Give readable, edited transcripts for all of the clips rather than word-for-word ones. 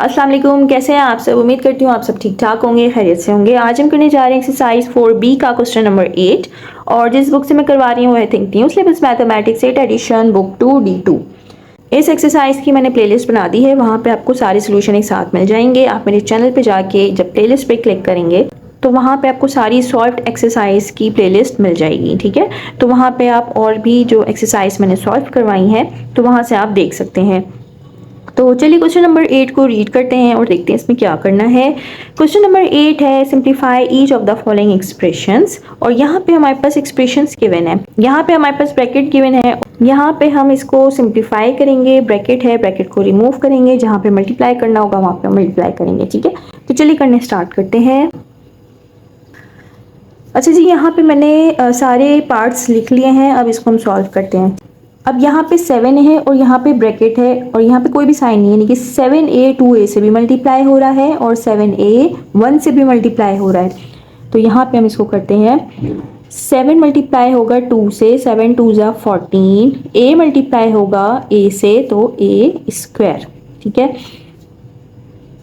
अस्सलाम वालेकुम, कैसे हैं आप सब। उम्मीद करती हूँ आप सब ठीक ठाक होंगे, खैरियत से होंगे। आज हम करने जा रहे हैं एक्सरसाइज 4B का क्वेश्चन नंबर 8 और जिस बुक से मैं करवा रही हूँ है think new syllabus mathematics 8 addition book 2D2। इस एक्सरसाइज की मैंने प्लेलिस्ट बना दी है, वहाँ पे आपको सारे सोल्यूशन एक साथ मिल जाएंगे। आप मेरे चैनल पे जाके जब प्लेलिस्ट पे क्लिक करेंगे तो वहाँ पे आपको सारी सॉल्व्ड एक्सरसाइज की प्लेलिस्ट मिल जाएगी, ठीक है। तो वहाँ पे आप और भी जो एक्सरसाइज मैंने सॉल्व करवाई हैं तो वहाँ से आप देख सकते हैं। तो चलिए क्वेश्चन नंबर 8 को रीड करते हैं और देखते हैं इसमें क्या करना है। क्वेश्चन नंबर 8 है simplify each of the following expressions. और यहाँ पे हमारे पास एक्सप्रेशंस गिवन है, यहाँ पे हमारे पास ब्रैकेट गिवन है, यहाँ पे हम इसको सिंप्लीफाई करेंगे। ब्रैकेट है, ब्रैकेट को रिमूव करेंगे, जहाँ पे मल्टीप्लाई करना होगा वहाँ पे मल्टीप्लाई करेंगे, ठीक है। तो चलिए करने स्टार्ट करते हैं। अच्छा जी, यहाँ पे मैंने सारे पार्ट्स लिख लिए हैं, अब इसको हम सॉल्व करते हैं। अब यहाँ पे 7 है और यहाँ पे ब्रैकेट है और यहाँ पे कोई भी साइन नहीं है, यानी कि 7a 2a से भी मल्टीप्लाई हो रहा है और 7a 1 से भी मल्टीप्लाई हो रहा है। तो यहाँ पे हम इसको करते हैं। 7 मल्टीप्लाई होगा 2 से, 7 2 ज़ा 14। a मल्टीप्लाई होगा a से तो a स्क्वायर, ठीक है।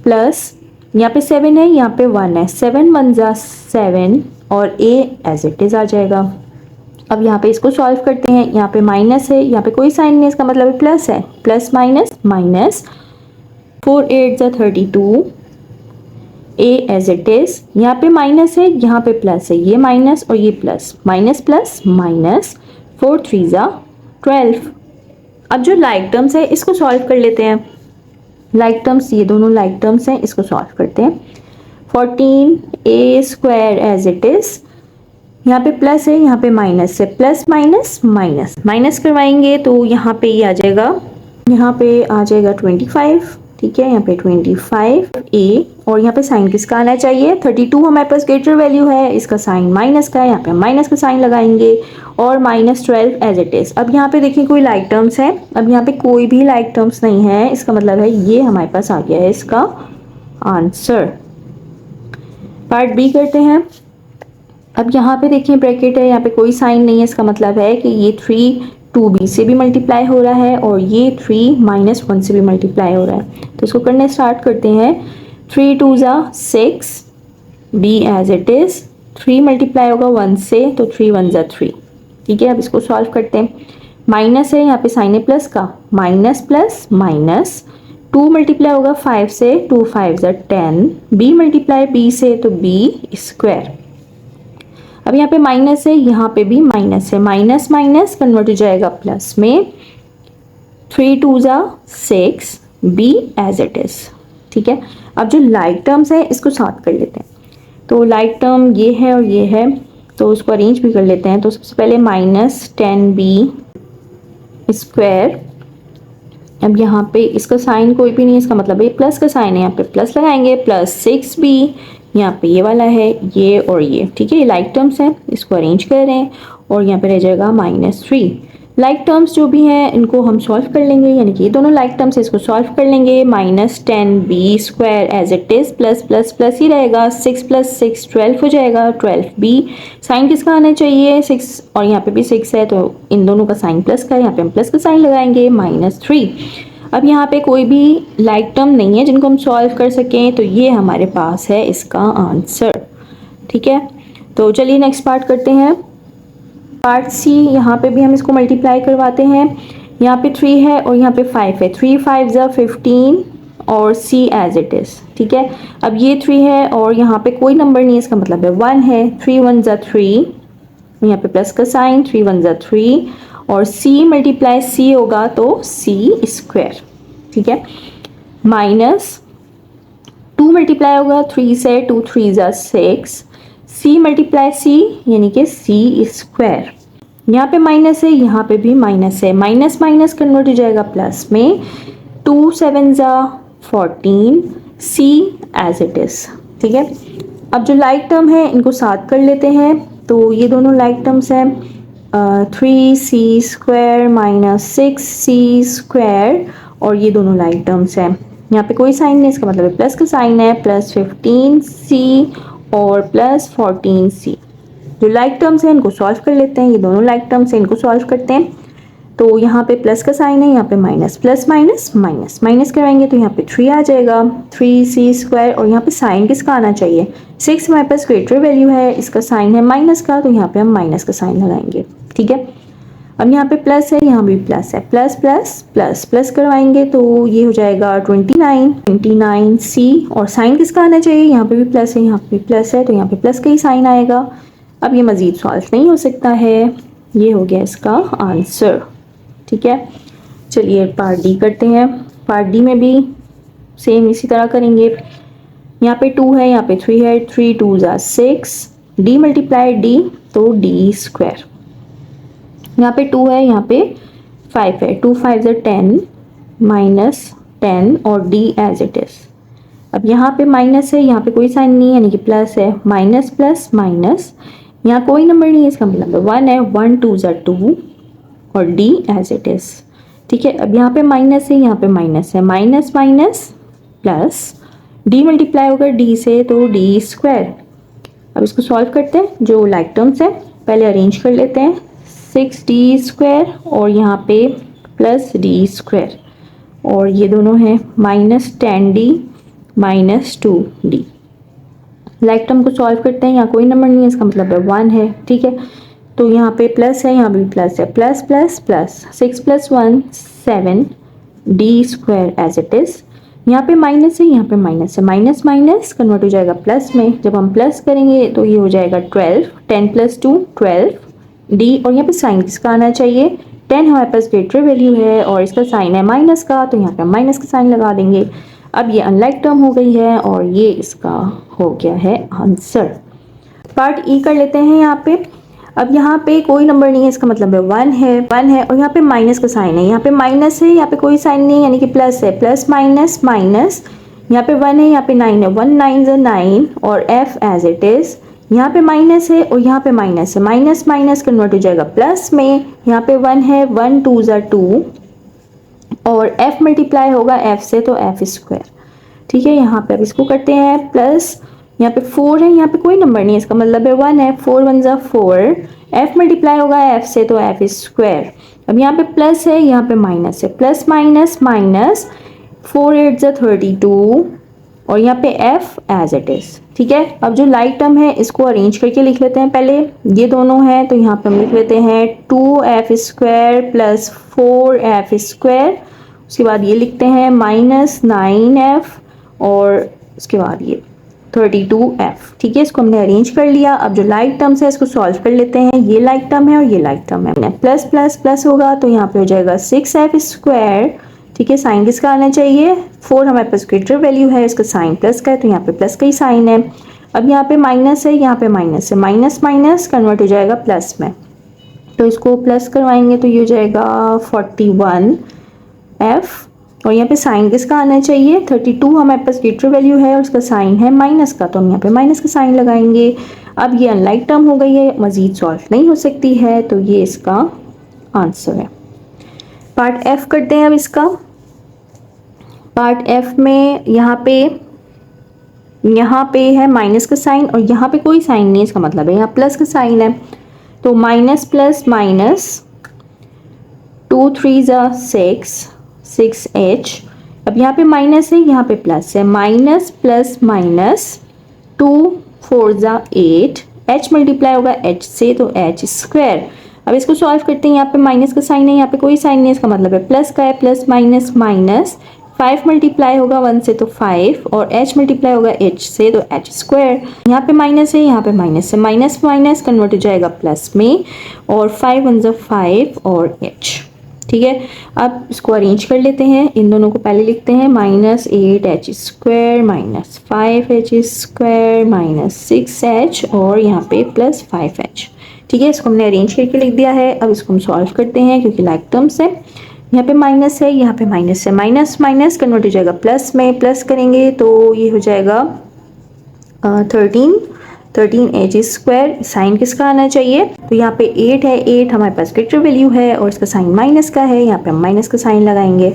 प्लस यहाँ पे 7 है, यहाँ पे 1 है, 7 1 ज़ा 7 और a एज इट इज़ आ जाएगा। अब यहाँ पे इसको सॉल्व करते हैं। यहाँ पे माइनस है, यहाँ पे कोई साइन नहीं, इसका मतलब प्लस है। प्लस माइनस माइनस, 4 8 ज़ा 32, a एज इट इज। यहाँ पे माइनस है, यहाँ पे प्लस है, ये माइनस और ये प्लस, माइनस प्लस माइनस, 4 3 ज़ा 12। अब जो लाइक टर्म्स है इसको सॉल्व कर लेते हैं। लाइक टर्म्स, ये दोनों लाइक टर्म्स हैं, इसको सॉल्व करते हैं। 14 a square as it is, यहाँ पे प्लस है, यहाँ पे माइनस है, प्लस माइनस माइनस, माइनस करवाएंगे तो यहाँ पे ये आ जाएगा, यहाँ पे आ जाएगा 25, ठीक है। यहाँ पे 25a और यहाँ पे साइन किसका आना चाहिए, 32 हमारे पास ग्रेटर वैल्यू है, इसका साइन माइनस का है, यहाँ पे माइनस का साइन लगाएंगे और -12 एज इट इज। अब यहाँ पे देखिए कोई लाइक टर्म्स है, अब यहाँ पे कोई भी लाइक टर्म्स नहीं है, इसका मतलब है ये हमारे पास आ गया है इसका आंसर। पार्ट बी करते हैं। अब यहाँ पे देखिए ब्रैकेट है, यहाँ पे कोई साइन नहीं है, इसका मतलब है कि ये 3 2b से भी मल्टीप्लाई हो रहा है और ये 3 -1 से भी मल्टीप्लाई हो रहा है। तो इसको करने स्टार्ट करते हैं। 3 2 ज़ा 6, b as it is. 3 multiply होगा 1 से तो 3 1 ज़ा 3, ठीक है। अब इसको सॉल्व करते हैं। माइनस है, यहाँ पे साइन है प्लस का, माइनस प्लस माइनस, 2 मल्टीप्लाई होगा 5 से, 2 5 ज़ा 10, b मल्टीप्लाई b से तो b स्क्वायर। अब यहाँ पे माइनस है, यहाँ पे भी माइनस है, माइनस माइनस कन्वर्ट हो जाएगा प्लस में। 3 2 ज़ा 6, b एज इट इज, ठीक है। अब जो लाइक टर्म्स है इसको साथ कर लेते हैं। तो लाइक टर्म ये है और ये है, तो उसको अरेंज भी कर लेते हैं। तो सबसे पहले -10b स्क्वायर। अब यहाँ पे इसका साइन कोई भी नहीं है, इसका मतलब ये प्लस का साइन है, यहाँ पे प्लस लगाएंगे, प्लस 6b, यहाँ पे ये वाला है, ये और ये, ठीक है। ये लाइक टर्म्स हैं, इसको अरेंज कर रहे हैं और यहाँ पे रह जाएगा -3। लाइक टर्म्स जो भी हैं इनको हम सॉल्व कर लेंगे, यानी कि ये दोनों लाइक टर्म्स है, इसको सॉल्व कर लेंगे। -10b square as it is, plus plus plus ही रहेगा, 6 + 6 12 हो जाएगा, 12b। साइन किसका आना चाहिए, 6 और यहाँ पे भी 6 है तो इन दोनों का साइन प्लस का है, यहाँ पे हम प्लस का साइन लगाएंगे, -3। अब यहाँ पे कोई भी लाइक टर्म नहीं है जिनको हम सॉल्व कर सकें, तो ये हमारे पास है इसका आंसर, ठीक है। तो चलिए नेक्स्ट पार्ट करते हैं। पार्ट सी, यहाँ पे भी हम इसको मल्टीप्लाई करवाते हैं। यहाँ पे 3 है और यहाँ पे 5 है, 3 5 ज़ा 15 और c एज इट इज़, ठीक है। अब ये 3 है और यहाँ पे कोई नंबर नहीं है, इसका मतलब है 1 है, 3 1 ज़ा 3, यहाँ पे प्लस का साइन, 3 1 ज़ा 3 और c मल्टीप्लाई c होगा तो c स्क्वायर, ठीक है। -2 मल्टीप्लाई होगा 3 से, 2 3 ज़ा 6, c मल्टीप्लाई c यानी कि c स्क्वायर। यहाँ पे माइनस है, यहाँ पे भी माइनस है, माइनस माइनस कन्वर्ट हो जाएगा प्लस में, 2 7 ज़ा 14, c एज इट इज़, ठीक है। अब जो लाइक टर्म है इनको साथ कर लेते हैं। तो ये दोनों लाइक टर्म्स हैं, 3c स्क्वायर -6c स्क्वायर और ये दोनों लाइक टर्म्स हैं। यहाँ पे कोई साइन नहीं, इसका मतलब है प्लस का साइन है, +15c और +14c। जो लाइक टर्म्स हैं इनको सॉल्व कर लेते हैं। ये दोनों लाइक टर्म्स हैं, इनको सॉल्व करते हैं। तो यहाँ पे प्लस का साइन है, यहाँ पे minus, plus minus minus, minus कराएंगे तो यहाँ पे 3 आ जाएगा, 3c²। और यहाँ पे साइन किसका आना चाहिए, 6 हमारे पास ग्रेटर वैल्यू है, इसका साइन है माइनस का, तो यहाँ पे हम माइनस का साइन लगाएंगे। ठीक है, अब यहाँ पे प्लस है, यहाँ भी प्लस है, प्लस प्लस प्लस प्लस करवाएंगे तो ये हो जाएगा 29c। और साइन किसका आना चाहिए, यहाँ पे भी प्लस है, यहाँ पे भी प्लस है, तो यहाँ पे प्लस का ही साइन आएगा। अब ये मज़ीद सॉल्व नहीं हो सकता है, ये हो गया इसका आंसर। ठीक है, चलिए पार्ट डी करते हैं। पार्ट डी में भी सेम इसी तरह करेंगे। यहाँ पे 2 है, यहाँ पे 3 है, 3 2 ज़ा 6, डी मल्टीप्लाई डी तो d²। यहाँ पे 2 है, यहाँ पे 5 है, 2 5 ज़ा 10 माइनस 10 और d एज इट इज़। अब यहाँ पे माइनस है, यहाँ पे कोई साइन नहीं है यानी कि प्लस है, माइनस प्लस माइनस, यहाँ कोई नंबर नहीं है, इसका मतलब 1 है, 1 2 ज़ा 2 और d एज इट इज़। ठीक है, अब यहाँ पे माइनस है, यहाँ पे माइनस है, minus minus plus, d multiply होगा d से तो d²। अब इसको सॉल्व करते हैं, जो लाइक टर्म्स है पहले अरेंज कर लेते हैं, 6d² और यहाँ पे प्लस d², और ये दोनों हैं minus 10d minus 2d। Like term को सॉल्व करते हैं, यहाँ कोई नंबर नहीं है, इसका मतलब है 1 है। ठीक है, तो यहाँ पे प्लस है, यहाँ भी प्लस है, plus plus plus, 6 + 1 7 d² as it is. यहाँ पे माइनस है, यहाँ पे माइनस है, माइनस माइनस कन्वर्ट हो जाएगा प्लस में, जब हम प्लस करेंगे तो ये हो जाएगा 12, 10 + 2 12 d। और यहाँ पे साइन किसका आना चाहिए, 10 हमारे पास ग्रेटर वैल्यू है और इसका साइन है माइनस का, तो यहाँ पे माइनस का साइन लगा देंगे। अब ये अनलाइक टर्म हो गई है और ये इसका हो गया है आंसर। पार्ट ई कर लेते हैं यहाँ पे। अब यहाँ पे कोई नंबर नहीं है, इसका मतलब है 1 है, 1 है, और यहाँ पे माइनस का साइन है, यहाँ पे माइनस है, यहाँ पे कोई साइन नहीं है यानी कि प्लस है, प्लस माइनस माइनस, यहाँ पे 1 है, यहाँ पे 9 है, 1 9 ज़ा 9 और f एज इट इज़। यहाँ पे माइनस है और यहाँ पे माइनस है, माइनस माइनस कन्वर्ट हो जाएगा प्लस में, यहाँ पे 1 है, 1 2 ज़ा 2 और f मल्टीप्लाई होगा f से तो f²। ठीक है, यहाँ पे अब इसको करते हैं प्लस, यहाँ पे 4 है, यहाँ पे कोई नंबर नहीं है, इसका मतलब है 1 है, 4 1 ज़ा 4, f मल्टीप्लाई होगा f से तो f²। अब यहाँ पे प्लस है, यहाँ पे माइनस है, प्लस माइनस माइनस, 4 8 ज़ा 32 और यहाँ पे f एज इट इज़। ठीक है, अब जो लाइक टर्म है इसको अरेंज करके लिख लेते हैं पहले, ये दोनों हैं तो यहाँ पे हम लिख लेते हैं 2f² + 4f²। उसके बाद ये लिखते हैं -9f और उसके बाद ये 32f। ठीक है, इसको हमने अरेंज कर लिया। अब जो लाइक टर्म्स है इसको सॉल्व कर लेते हैं, ये लाइक टर्म है और ये लाइक टर्म है, प्लस प्लस प्लस होगा तो यहाँ पे हो जाएगा 6f²। ठीक है, साइन किसका आना चाहिए, 4 हमारे पास ग्रेटर वैल्यू है, इसका साइन प्लस का है तो यहाँ पे प्लस का ही साइन है। अब यहाँ पे माइनस है, यहाँ पे माइनस है, माइनस माइनस कन्वर्ट हो जाएगा प्लस में, तो इसको प्लस करवाएंगे तो ये हो जाएगा 41f। और यहाँ पे साइन किसका आना चाहिए, 32 हमारे पास ग्रेटर वैल्यू है और उसका साइन है माइनस का, तो हम यहाँ पे माइनस का साइन लगाएंगे। अब ये अनलाइक टर्म हो गई है, मज़ीद सॉल्व नहीं हो सकती है, तो ये इसका आंसर है। पार्ट एफ करते हैं अब इसका। पार्ट एफ में यहाँ पे है माइनस का साइन और यहाँ पे कोई साइन नहीं है, इसका मतलब है यहाँ प्लस का साइन है, तो माइनस प्लस माइनस, 2 3 ज़ा 6h। अब यहाँ पे माइनस है, यहाँ पे प्लस है, माइनस प्लस माइनस, 2 4 ज़ा 8, h मल्टीप्लाई होगा h से तो h²। अब इसको सॉल्व करते हैं, यहाँ पे माइनस का साइन है, यहाँ पे कोई साइन नहीं है, इसका मतलब है प्लस का है, प्लस माइनस माइनस, 5 मल्टीप्लाई होगा 1 से तो 5 और h मल्टीप्लाई होगा h से तो h²। यहाँ पे माइनस है, यहाँ पे माइनस है, माइनस माइनस कन्वर्ट हो जाएगा प्लस में और 5 1 ज़ा 5 और h। ठीक है, अब इसको अरेंज कर लेते हैं, इन दोनों को पहले लिखते हैं -8h² minus 5h² minus 6h और यहाँ पे प्लस 5h। ठीक है, इसको हमने अरेंज करके लिख दिया है। अब इसको हम सॉल्व करते हैं क्योंकि लाइक टर्म्स है, यहाँ पे माइनस है, यहाँ पे माइनस है, माइनस माइनस कन्वर्ट हो जाएगा प्लस में, प्लस करेंगे तो ये हो जाएगा 13h²। साइन किसका आना चाहिए, तो यहाँ पे 8 है, 8 हमारे पास ग्रेटर वैल्यू है और इसका साइन माइनस का है, यहाँ पे हम माइनस का साइन लगाएंगे।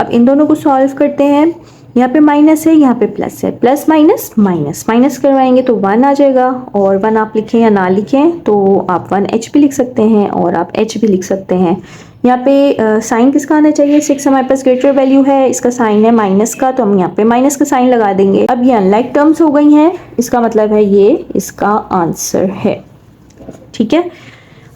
अब इन दोनों को सॉल्व करते हैं, यहाँ पे माइनस है, यहाँ पे प्लस है, प्लस माइनस माइनस, माइनस करवाएंगे तो 1 आ जाएगा और 1 आप लिखें या ना लिखें तो आप 1h भी लिख सकते हैं और आप h भी लिख सकते हैं। यहाँ पे साइन किसका आना चाहिए, 6 हमारे पास ग्रेटर वैल्यू है, इसका साइन है माइनस का, तो हम यहाँ पे माइनस का साइन लगा देंगे। अब ये अनलाइक टर्म्स हो गई हैं, इसका मतलब है ये इसका आंसर है। ठीक है,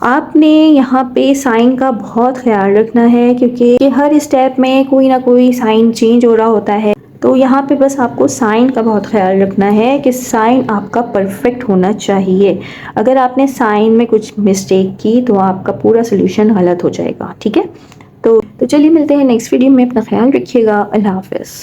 आपने यहाँ पे साइन का बहुत ख्याल रखना है क्योंकि हर स्टेप में कोई ना कोई साइन चेंज हो रहा होता है, तो यहाँ पे बस आपको साइन का बहुत ख्याल रखना है कि साइन आपका परफेक्ट होना चाहिए। अगर आपने साइन में कुछ मिस्टेक की तो आपका पूरा सोल्यूशन गलत हो जाएगा। ठीक है, तो चलिए मिलते हैं नेक्स्ट वीडियो में, अपना ख्याल रखिएगा। अल्लाह हाफ़िज़।